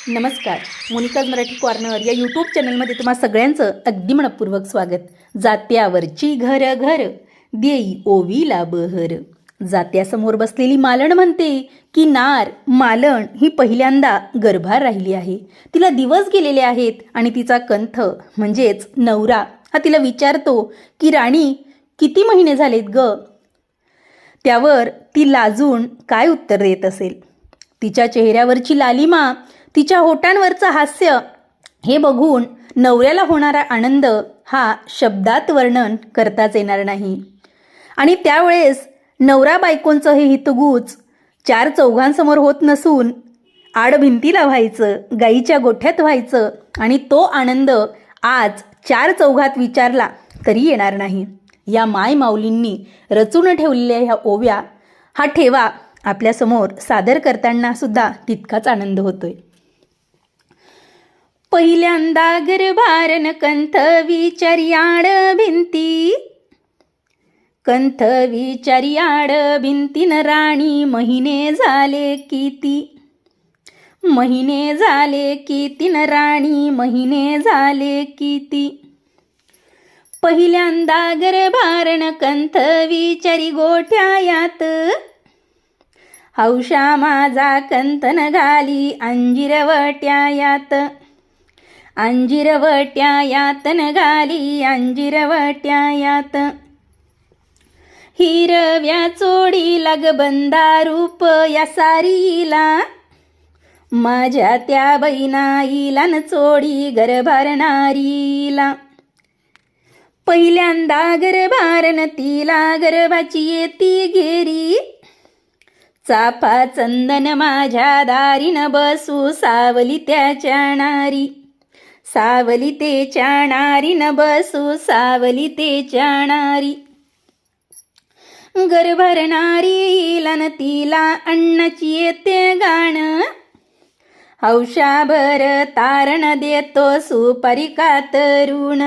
नमस्कार. Monika's Marathi corner या YouTube चॅनलमध्ये तुम्हा सगळ्यांचं अगदी मनपूर्वक स्वागत. जात्यावरची घर घर देई ओवीला बहर. जात्यासमोर बसलेली मालण म्हणते की नार मालण ही पहिल्यांदा गर्भार राहिली आहे. तिला दिवस गेलेले आहेत आणि तिचा कंथ म्हणजेच नवरा हा तिला विचारतो की राणी किती महिने झालेत ग. त्यावर ती लाजून काय उत्तर देत असेल. तिच्या चेहऱ्यावरची लालिमा, तिच्या होटांवरचं हास्य हे बघून नवऱ्याला होणारा आनंद हा शब्दात वर्णन करताच येणार नाही. आणि त्यावेळेस नवरा बायकोंचं हे हितगुज चार चौघांसमोर होत नसून आड भिंतीला व्हायचं, गाईच्या गोठ्यात व्हायचं आणि तो आनंद आज चार चौघात विचारला तरी येणार नाही. या माय माऊलींनी रचून ठेवलेल्या ह्या ओव्या हा ठेवा आपल्यासमोर सादर करताना सुद्धा तितकाच आनंद होतोय. पहिल्यांदा गर्भारन कंथ विचार्याड भिंती, कंथ विचार्याड भिंतीन राणी महिने झाले किती, महिने झाले किती न राणी महिने झाले किती. पहिल्यांदा गर्भारन कंथ विचारी गोठ्यायात, हौशा माझा कंथन घाली अंजिरवट्यायात, अंजिरवट्यायात न घाली अंजिरवट्यायात. हिरव्या चोडी लाग बंदा रूप या सारीला, माझ्या त्या बहिणाईला न चोडी गर्भारणारीला. पहिल्यांदा गर्भारन तिला गर्भाची येती घेरी, चाफा चंदन माझ्या दारीन बसू सावली त्याच्या नारी, सावली तेच्या नारीन बसू सावली तेच्या नारी. गर्भारणारीला न तिला अण्णाची येते गाणं, हौशाभर तारण देतो सुपारी कातरुण,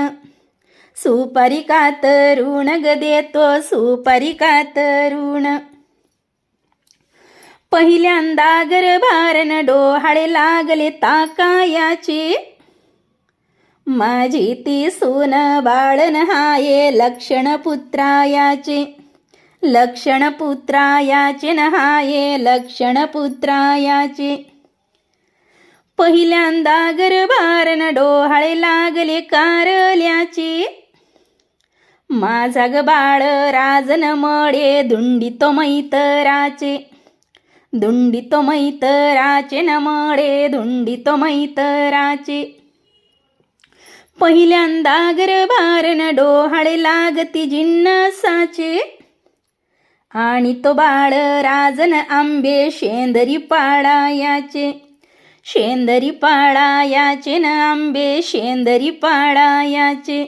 सुपारी कातरुण ग देतो सुपारी कातरुण. पहिल्यांदा गर्भारन डोहाळे लागले ताकायाचे, माझी ती सून बाळन हाये लक्षण पुत्रायाचे, लक्षण पुत्रायाचे न हाये लक्षण पुत्रायाचे. पहिल्यांदा गर्भारन डोहाळे लागले कारल्याचे, माझा ग बाळ राजन मळे धुंडितो मैतराचे, धुंडितो मैतराचे न मळे धुंडितो मैतराचे. पहिल्यांदा गर्भारन डोहाळे लागती जिन्नसाचे, आणि तो बाळ राजन आंबे शेंदरी पाळायाचे, शेंदरी पाळायाचे न आंबे शेंदरी पाळायाचे.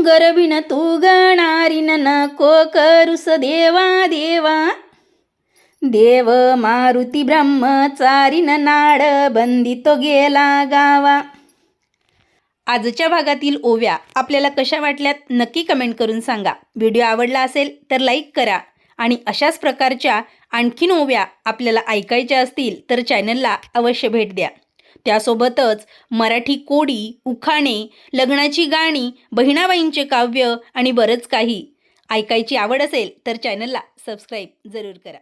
गर्भिण तू गणारीन नको करुस देवा देवा, देव मारुती ब्रह्मचारीन नाड बंदितो गेला गावा. आजच्या भागातील ओव्या आपल्याला कशा वाटल्यात नक्की कमेंट करून सांगा. व्हिडिओ आवडला असेल तर लाईक करा आणि अशाच प्रकारच्या आणखीन ओव्या आपल्याला ऐकायच्या असतील तर चॅनलला अवश्य भेट द्या. त्यासोबतच मराठी कोडी, उखाणे, लग्नाची गाणी, बहिणाबाईंचे काव्य आणि बरंच काही ऐकायची आवड असेल तर चॅनलला सबस्क्राईब जरूर करा.